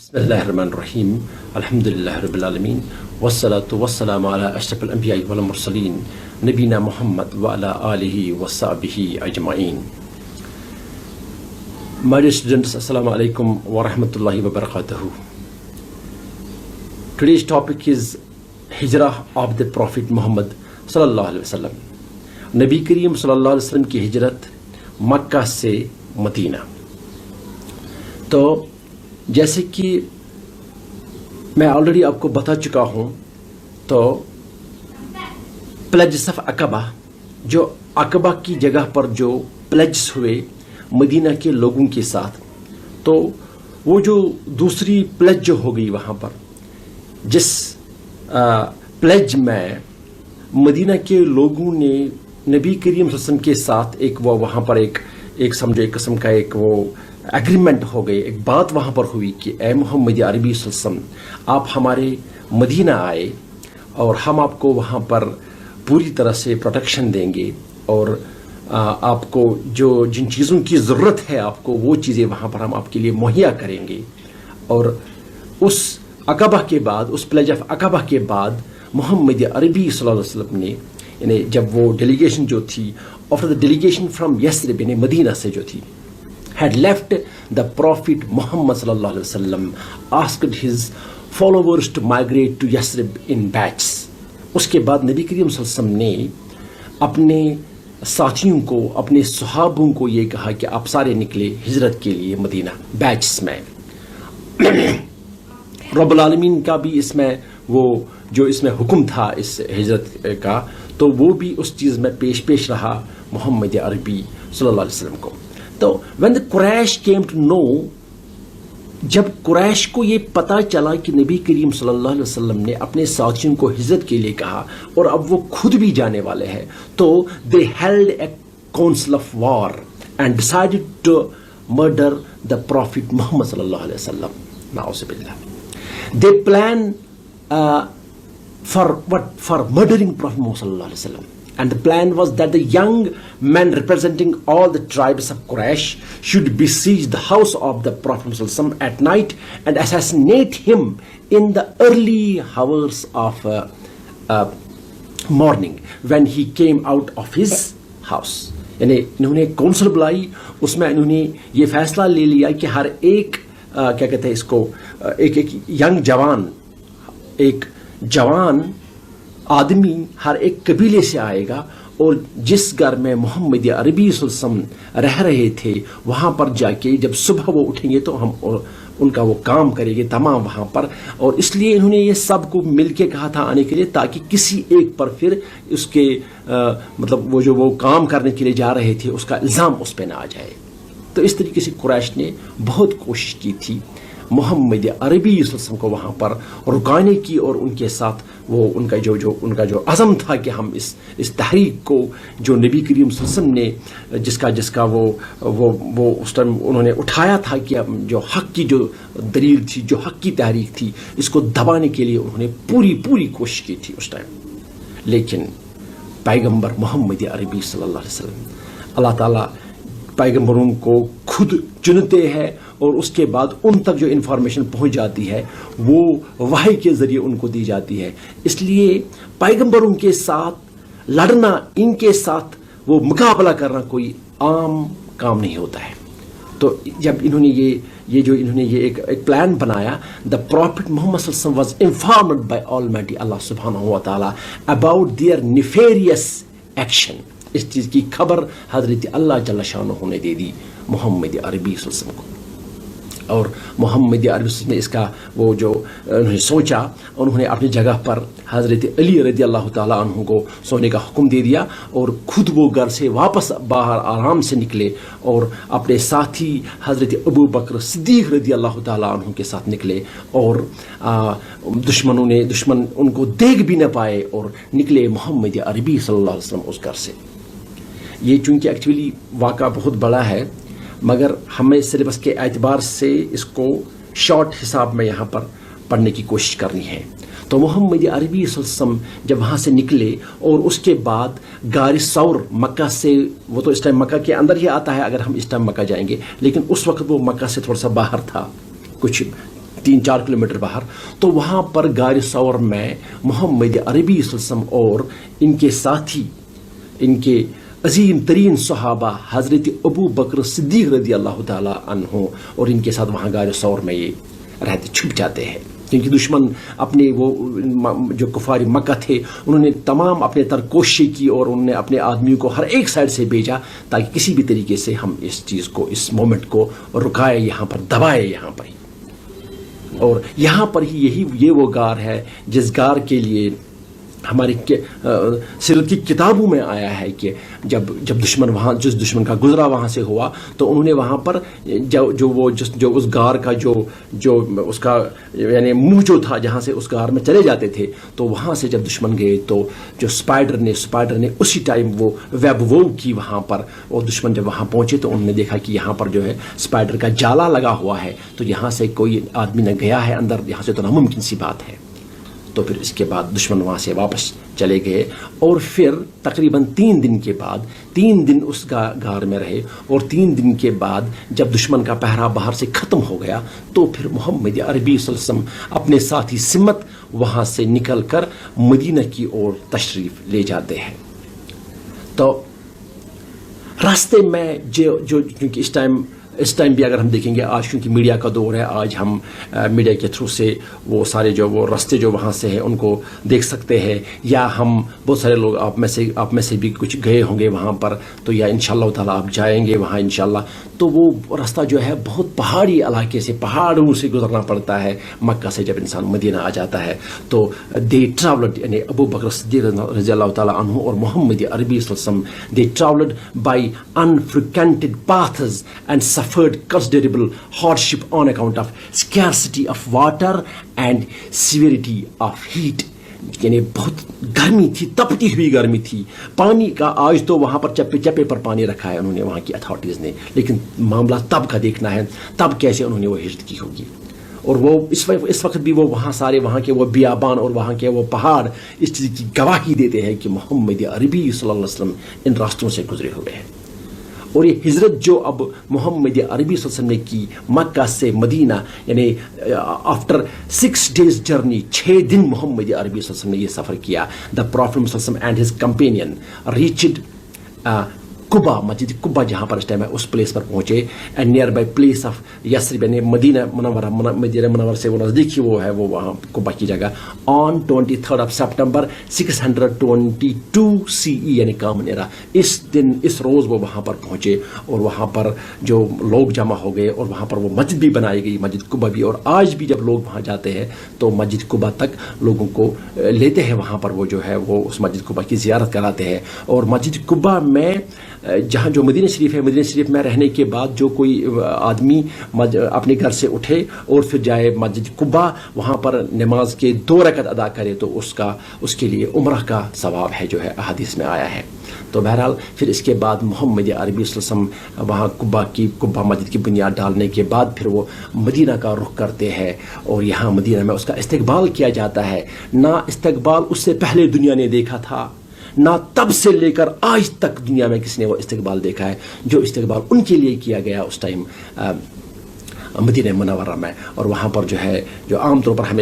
بسم الله الرحمن الرحيم الحمد لله رب العالمين والصلاة والسلام على أشرف الأنبياء والمرسلين نبينا محمد وعلى آله وصحبه أجمعين. My dear students, Assalamu alaikum wa rahmatullahi wa barakatuhu. Today's topic is Hijrah of the Prophet Muhammad sallallahu alaihi wasallam. नबी करीम सल्लल्लाहु अलैहि वसल्लम की हिजरत मक्का से मदीना. तो जैसे कि मैं ऑलरेडी आपको बता चुका हूँ, तो प्लेज ऑफ अकबा, जो अकबा की जगह पर जो प्लेज हुए मदीना के लोगों के साथ, तो वो जो दूसरी प्लेज जो हो गई वहाँ पर, जिस प्लेज में मदीना के लोगों ने नबी करीम सल्लल्लाहु अलैहि वसल्लम के साथ एक वो वहाँ पर एक समझो एक किस्म का एक वो एग्रीमेंट हो गई, एक बात वहाँ पर हुई कि ए मोहम्मद अरबी सल्लल्लाहु अलैहि वसल्लम, आप हमारे मदीना आए और हम आपको वहाँ पर पूरी तरह से प्रोटेक्शन देंगे और आपको जो जिन चीज़ों की ज़रूरत है आपको वो चीज़ें वहाँ पर हम आपके लिए मुहैया करेंगे. और उस अकबा के बाद, उस प्लेज ऑफ अकबा के बाद मोहम्मद अरबी सल्लल्लाहु अलैहि वसल्लम ने, यानी जब वो डेलीगेशन जो थी आफ्टर द डेलीगेशन फ्रॉम यस्रिब, यानी मदीना से जो थी, had left, the Prophet Muhammad sallallahu alaihi wasallam asked his followers to migrate to Yasrib in batches. उसके बाद नबी करीम सल्लल्लाहु अलैहि वसल्लम ने अपने साथियों को, अपने सहाबों को ये कहा कि आप सारे निकले हिजरत के लिए मदीना बैचेस में. रब्बुल आलमीन का भी इसमें वो जो इसमें हुक्म था इस हिजरत का, तो वो भी उस चीज़ में पेश रहा मोहम्मद अरबी सल्लल्लाहु अलैहि वसल्लम को. तो when the Quraysh came to know, जब कुरैश को ये पता चला कि नबी करीम सल्लल्लाहु अलैहि वसल्लम ने अपने साथियों को हिजरत के लिए कहा और अब वो खुद भी जाने वाले हैं, तो they held a council of war and decided to murder the Prophet Muhammad sallallahu alaihi wasallam. Na'uzubillah. They planned for murdering Prophet Muhammad sallallahu alaihi wasallam. And the plan was that the young men representing all the tribes of Quraysh should besiege the house of the Prophet ﷺ at night and assassinate him in the early hours of morning when he came out of his house. यानी इन्होंने council बुलाई, उसमें इन्होंने ये फैसला ले लिया कि हर एक क्या कहते हैं इसको, एक यंग जवान, एक जवान आदमी हर एक कबीले से आएगा और जिस घर में मोहम्मद अरबी सल्लल्लाहु अलैहि वसल्लम रह रहे थे वहाँ पर जाके जब सुबह वो उठेंगे तो हम उनका वो काम करेंगे तमाम वहाँ पर. और इसलिए इन्होंने ये सब को मिलके कहा था आने के लिए, ताकि किसी एक पर फिर उसके मतलब वो जो वो काम करने के लिए जा रहे थे उसका इल्ज़ाम उस पर ना आ जाए. तो इस तरीके से कुरैश ने बहुत कोशिश की थी मोहम्मद अरबी वसल्लम को वहाँ पर रुकाने की, और उनके साथ वो उनका जो अज़म था कि हम इस तहरीक को जो नबी करीम वसल्लम ने जिसका वो उस टाइम उन्होंने उठाया था कि जो हक़ की जो दलील थी, जो हक़ की तहरीक थी, इसको दबाने के लिए उन्होंने पूरी कोशिश की थी उस टाइम. लेकिन पैगम्बर मोहम्मद अरबी सल्लल्लाहु अलैहि वसल्लम, अल्लाह ताला पैगम्बरों को खुद चुनते हैं और उसके बाद उन तक जो इन्फॉर्मेशन पहुंच जाती है वो वही के ज़रिए उनको दी जाती है. इसलिए पैगम्बरों के साथ लड़ना, इनके साथ वो मुकाबला करना कोई आम काम नहीं होता है. तो जब इन्होंने ये एक प्लान बनाया, द प्रॉफिट मोहम्मद सल्लल्लाहु अलैहि वसल्लम वाज इन्फॉर्म्ड बाय ऑलमाइटी अल्लाह सुब्हानहू व तआला अबाउट देयर नेफेरियस एक्शन. इस चीज़ की खबर हज़रत अल्लाह जल्ल शानहू ने दे दी मोहम्मद अरबी सल्लल्लाहु अलैहि वसल्लम को. और मोहम्मद अरबी ने इसका वो जो उन्होंने सोचा, उन्होंने अपनी जगह पर हज़रत अली रज़ी अल्लाह ताला अन्हु को सोने का हुक्म दे दिया और खुद वो घर से वापस बाहर आराम से निकले और अपने साथी हज़रत अबू बकर सिद्दीक़ रज़ी अल्लाह ताला अन्हु के साथ निकले. और दुश्मन उनको देख भी न पाए और निकले मोहम्मद अरबी सल्लल्लाहु अलैहि वसल्लम उस घर से. ये चूँकि एक्चुअली वाक़ा बहुत बड़ा है, मगर हमें सिलेबस के एतबार से इसको शॉर्ट हिसाब में यहाँ पर पढ़ने की कोशिश करनी है. तो मोहम्मद अरबी सल्लल्लाहु अलैहि वसल्लम जब वहाँ से निकले और उसके बाद गार सौर मक्का से, वो तो इस टाइम मक्का के अंदर ही आता है अगर हम इस टाइम मक्का जाएंगे, लेकिन उस वक्त वो मक्का से थोड़ा सा बाहर था, कुछ 3-4 किलोमीटर बाहर, तो वहाँ पर गार सौर में मोहम्मद अरबी सल्लल्लाहु अलैहि वसल्लम और इनके साथी, इनके अजीम तरीन सहाबा हज़रत अबू बकर सिद्दीक़ रज़ी अल्लाह ताला अन्हु और इनके साथ वहाँ गार सौर में ये रहते, छुप जाते हैं, क्योंकि दुश्मन अपने वो जो कुफारी मक्का थे उन्होंने तमाम अपने तर कोशिश की और उन्होंने अपने आदमियों को हर एक साइड से भेजा ताकि किसी भी तरीके से हम इस चीज़ को, इस मोमेंट को रुकाए, यहाँ पर दबाए यहाँ पर ही। और यहाँ पर ही ये वो गार है जिस गार के लिए हमारी सीरत की किताबों में आया है कि जब दुश्मन वहाँ, जिस दुश्मन का गुजरा वहाँ से हुआ, तो उन्होंने वहाँ पर जो उस गार का जो उसका यानी मुंह जो था जहाँ से उस गार में चले जाते थे, तो वहाँ से जब दुश्मन गए तो जो स्पाइडर ने उसी टाइम वो वेब वो की वहाँ पर, और दुश्मन जब वहाँ पहुँचे तो उन्होंने देखा कि यहाँ पर जो है स्पाइडर का जाला लगा हुआ है, तो यहाँ से कोई आदमी न गया है अंदर, यहाँ से तो नामुमकिन सी बात है। तो फिर इसके बाद दुश्मन वहाँ से वापस चले गए और फिर तकरीबन 3 दिन के बाद 3 दिन उस गार में रहे, और 3 दिन के बाद जब दुश्मन का पहरा बाहर से ख़त्म हो गया तो फिर मोहम्मद अरबी सल्लल्लाहु अलैहि वसल्लम अपने साथी सिमत वहाँ से निकल कर मदीना की ओर तशरीफ़ ले जाते हैं। तो रास्ते में जो क्योंकि इस टाइम भी अगर हम देखेंगे आज, क्योंकि मीडिया का दौर है, आज हम मीडिया के थ्रू से वो सारे जो वो रास्ते जो वहाँ से हैं उनको देख सकते हैं, या हम बहुत सारे लोग आप में से भी कुछ गए होंगे वहाँ पर, तो या इंशाअल्लाह ताला आप जाएंगे वहाँ इंशाअल्लाह। तो वो रास्ता जो है बहुत पहाड़ी इलाके से, पहाड़ों से गुजरना पड़ता है। मक्का से जब इंसान मदीना आ जाता है तो दे ट्रैवल्ड, यानी अबू बकर सिद्दीक़ रज़ी अल्लाह ताला अन्हु और मोहम्मद अरबी सल्लल्लाहु अलैहि वसल्लम, they travelled by unfrequented paths and suffered considerable hardship on account of scarcity of water and severity of heat। यानी बहुत गर्मी थी, तपती हुई गर्मी थी, पानी का आज तो वहाँ पर चप्पे चप्पे पर पानी रखा है उन्होंने वहाँ की अथॉरिटीज़ ने, लेकिन मामला तब का देखना है, तब कैसे उन्होंने वो हिजरत की होगी। और वो इस वक्त भी वो वहाँ सारे वहाँ के वो बियाबान और वहाँ के वो पहाड़ इस चीज़ की गवाही देते हैं कि मोहम्मद अरबी सल्लल्लाहु अलैहि वसल्लम इन रास्तों से गुजरे हुए हैं। और ये हिजरत जो अब मोहम्मद अरबी सल्लल्लाहु अलैहि वसल्लम ने की मक्का से मदीना, यानी आफ्टर 6 days जर्नी, 6 दिन मोहम्मद अरबी सल्लल्लाहु अलैहि वसल्लम ने ये सफ़र किया। द प्रॉफिट सल्लल्लाहु अलैहि वसल्लम and his companion reached Quba, मस्जिद कुबा जहाँ पर इस टाइम है उस प्लेस पर पहुँचे, and near by place of Yasrib, यानी मदीना मुनव्वरा से वो नज़दीक ही वो है वो वहाँ कुबा की जगह, ऑन 23 सितंबर 622 CE यानी कॉमन एरा। इस दिन इस रोज़ वो वहाँ पर पहुँचे और वहाँ पर जो लोग जमा हो गए और वहाँ पर वो मस्जिद भी बनाई गई, मस्जिद कुबा भी। और आज भी जब लोग वहाँ जाते हैं तो मस्जिद कुबा तक लोगों को लेते हैं, वहाँ पर वो जो है वो उस मस्जिद कुबा की ज़ियारत कराते हैं। और मस्जिद कुबा में जहाँ जो मदीना शरीफ है, मदीना शरीफ में रहने के बाद जो कोई आदमी अपने घर से उठे और फिर जाए मस्जिद कुबा, वहाँ पर नमाज के 2 रकत अदा करे तो उसके लिए उम्रह का सवाब है, जो है अहादीस में आया है। तो बहरहाल फिर इसके बाद मोहम्मद अरबी सल्लल्लाहु अलैहि वसल्लम वहाँ कुबा मस्जिद की बुनियाद डालने के बाद फिर वो मदीना का रुख करते हैं, और यहाँ मदीना में उसका इस्तकबाल किया जाता है। ना इस्तकबाल उससे पहले दुनिया ने देखा था, ना तब से लेकर आज तक दुनिया में किसी ने वो इस्तकबाल देखा है जो इस्तकबाल उनके लिए किया गया उस टाइम मदीना मुनव्वरा में। और वहाँ पर जो है जो आमतौर पर हम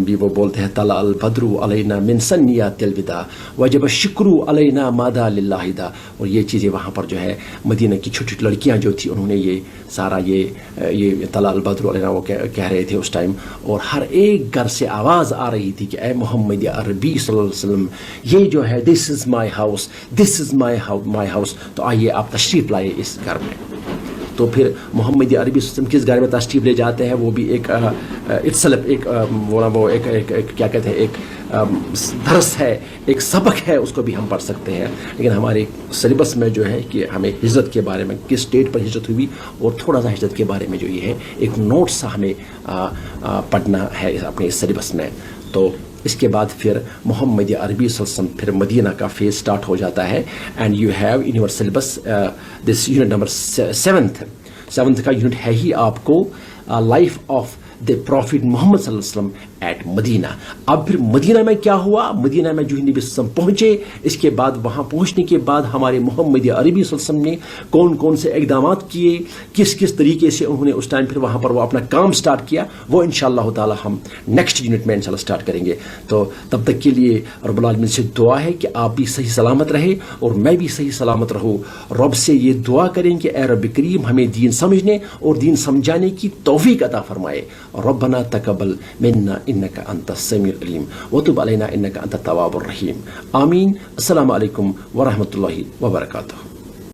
भी वो बोलते हैं, तला अल बद्रु अलैना मिन सन्नियातिल विदा वजब शुक्रू अलैना मादा लिल्लाहिदा। और ये चीज़ें वहाँ पर जो है मदीना की छोटी छोटी लड़कियाँ जो थी उन्होंने ये सारा ये तला अल बद्रु अलैना वो कह रहे थे उस टाइम, और हर एक घर से आवाज़ आ रही थी कि ए मोहम्मद अरबी सल्लल्लाहु अलैहि वसल्लम, ये जो है this is my house, this is my house, तो आइए आप तशरीफ़ लाइए इस घर में। तो फिर मोहम्मद अरबी सल्लल्लाहु अलैहि वसल्लम किस घर में तशरीफ़ ले जाते हैं वो भी एक इत्सलफ एक क्या कहते हैं, एक दरस है, एक सबक है, उसको भी हम पढ़ सकते हैं। लेकिन हमारे सिलेबस में जो है कि हमें हिजरत के बारे में, किस स्टेट पर हिजरत हुई और थोड़ा सा हिजरत के बारे में जो ये है एक नोट सा हमें पढ़ना है अपने इस सिलेबस में। तो इसके बाद फिर मोहम्मद अरबी सल्लल्लाहु अलैहि वसल्लम फिर मदीना का फेज स्टार्ट हो जाता है, and you have in your syllabus this unit number 7th का यूनिट है ही आपको life of the Prophet Muhammad sallallahu alaihi wasallam at Medina. اب پھر مدینہ میں کیا ہوا؟ مدینہ میں جو ہی نبی صلی اللہ علیہ وسلم پہنچے، اس کے بعد وہاں پہنچنے کے بعد ہمارے محمد عربی صلی اللہ علیہ وسلم نے کون کون سے اقدامات کیے، کس کس طریقے سے انہوں نے اس ٹائم پھر وہاں پر وہ اپنا کام سٹارٹ کیا، وہ انشاءاللہ تعالی ہم نیکسٹ یونٹ میں انشاءاللہ سٹارٹ کریں گے. تو تب تک کے لیے رب العالمین سے دعا ہے کہ آپ بھی صحیح سلامت رہے اور میں بھی صحیح سلامت رہوں. رب سے یہ دعا کریں کہ اے رب کریم ہمیں دین سمجھنے اور دین سمجھانے کی توفیق عطا فرمائے. ربنا تقبل منا انک انت السمیع العلیم وتب علینا انک انت التواب الرحیم. آمین. السلام علیکم ورحمۃ اللہ وبرکاتہ.